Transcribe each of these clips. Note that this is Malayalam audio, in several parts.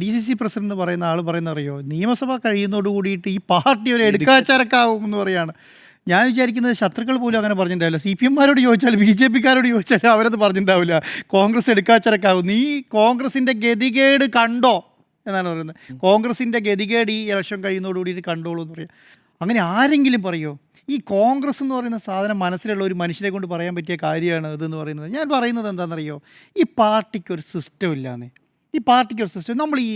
ഡി സി സി പ്രസിഡന്റ് പറയുന്ന ആൾ പറയുന്ന അറിയോ, നിയമസഭ കഴിയുന്നതോട് കൂടിയിട്ട് ഈ പാർട്ടി ഒരു എടുക്കാച്ചരക്കാവും എന്ന് പറയാണ്. ഞാൻ വിചാരിക്കുന്നത് ശത്രുക്കൾ പോലും അങ്ങനെ പറഞ്ഞിട്ടുണ്ടാവില്ല. സി പി എംമാരോട് ചോദിച്ചാൽ ബി ജെ പിക്കാരോട് ചോദിച്ചാൽ അവരത് പറഞ്ഞിട്ടുണ്ടാവില്ല. കോൺഗ്രസ് എടുക്കാച്ചരക്കാവും. നീ കോൺഗ്രസിൻ്റെ ഗതികേട് കണ്ടോ എന്നാണ് പറയുന്നത്. കോൺഗ്രസിൻ്റെ ഗതികേട് ഈ ഇലക്ഷൻ കഴിയുന്നതോട് കൂടിയിട്ട് കണ്ടോളൂ എന്ന് പറയാം. അങ്ങനെ ആരെങ്കിലും പറയുമോ? ഈ കോൺഗ്രസ് എന്ന് പറയുന്ന സാധനം മനസ്സിലുള്ള ഒരു മനുഷ്യരെ കൊണ്ട് പറയാൻ പറ്റിയ കാര്യമാണ് ഇതെന്ന് പറയുന്നത്. ഞാൻ പറയുന്നത് എന്താണെന്നറിയോ, ഈ പാർട്ടിക്കൊരു സിസ്റ്റം ഇല്ലാന്നേ. ഈ പാർട്ടിക്കൊരു സിസ്റ്റം നമ്മൾ ഈ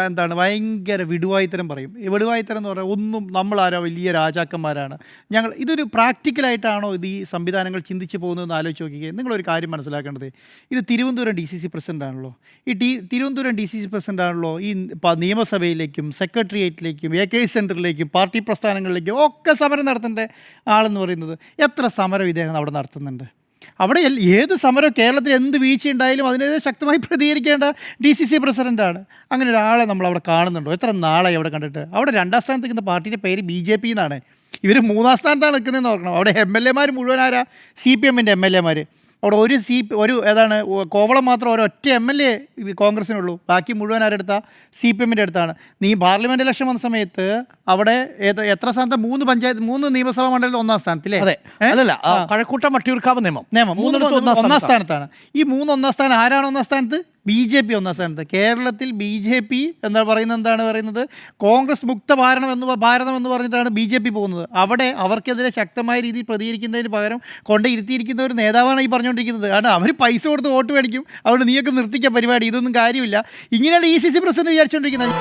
എന്താണ് ഭയങ്കര വിടുവായിത്തരം പറയും. ഈ വിടുവായിത്തരം എന്ന് പറഞ്ഞാൽ ഒന്നും നമ്മളാരോ വലിയ രാജാക്കന്മാരാണ് ഞങ്ങൾ. ഇതൊരു പ്രാക്ടിക്കലായിട്ടാണോ ഇത് ഈ സംവിധാനങ്ങൾ ചിന്തിച്ച് പോകുന്നതെന്ന് ആലോചിച്ച് നോക്കിക്കുക. നിങ്ങളൊരു കാര്യം മനസ്സിലാക്കേണ്ടത്, ഇത് Thiruvananthapuram D C C president ആണല്ലോ. ഈ Thiruvananthapuram D C C president ആണല്ലോ ഈ നിയമസഭയിലേക്കും സെക്രട്ടേറിയറ്റിലേക്കും AK സെൻറ്ററിലേക്കും പാർട്ടി പ്രസ്ഥാനങ്ങളിലേക്കും ഒക്കെ സമരം നടത്തേണ്ട ആളെന്ന് പറയുന്നത്. എത്ര സമരം ഇദ്ദേഹം അവിടെ നടത്തുന്നുണ്ട്? അവിടെ ഏത് സമരം കേരളത്തിൽ എന്ത് വീഴ്ചയുണ്ടായാലും അതിനെതിരെ ശക്തമായി പ്രതികരിക്കേണ്ട ഡി സി സി പ്രസിഡൻ്റാണ്. അങ്ങനെ ഒരാളെ നമ്മളവിടെ കാണുന്നുണ്ടോ? എത്ര നാളായി അവിടെ കണ്ടിട്ട്? അവിടെ 2ാം സ്ഥാനത്ത് നിൽക്കുന്ന പാർട്ടിയുടെ പേര് BJP എന്നാണ്. ഇവർ 3ാം സ്ഥാനത്താണ് നിൽക്കുന്നതെന്ന് ഓർക്കണം. അവിടെ MLA മുഴുവൻ ആരാ? CPM MLA. അവിടെ ഒരു ഏതാണ് കോവളം മാത്രം ഒരൊറ്റ MLA കോൺഗ്രസിനുള്ളൂ. ബാക്കി മുഴുവൻ ആരെടുത്താ? CPM അടുത്താണ്. നീ പാർലമെൻറ്റ് ഇലക്ഷൻ വന്ന സമയത്ത് അവിടെ എത്ര സ്ഥാനത്ത്? 3 നിയമസഭാ മണ്ഡലത്തിൽ 1ാം സ്ഥാനത്തില്ലേ? അല്ലല്ല, കഴക്കൂട്ടം വട്ടിയൂർക്കാവ് നിയമം 1ാം സ്ഥാനത്താണ്. ഈ 1ാം സ്ഥാനം ആരാണ് 1ാം സ്ഥാനത്ത്? BJP 1ാം സ്ഥാനത്ത്. കേരളത്തിൽ BJP എന്താണ് പറയുന്നത്? കോൺഗ്രസ് മുക്ത ഭാരതം എന്ന് പറഞ്ഞിട്ടാണ് BJP പോകുന്നത്. അവിടെ അവർക്കെതിരെ ശക്തമായ രീതിയിൽ പ്രതികരിക്കുന്നതിന് പകരം ഇരുത്തിയിരിക്കുന്ന ഒരു നേതാവാണ് ഈ പറഞ്ഞുകൊണ്ടിരിക്കുന്നത്. കാരണം അവർ പൈസ കൊടുത്ത് വോട്ട് മേടിക്കും. അതുകൊണ്ട് നീയൊക്കെ നിർത്തിക്കുക പരിപാടി, ഇതൊന്നും കാര്യമില്ല. ഇങ്ങനെയാണ് DCC പ്രസിഡന്റ് വിചാരിച്ചുകൊണ്ടിരിക്കുന്നത്.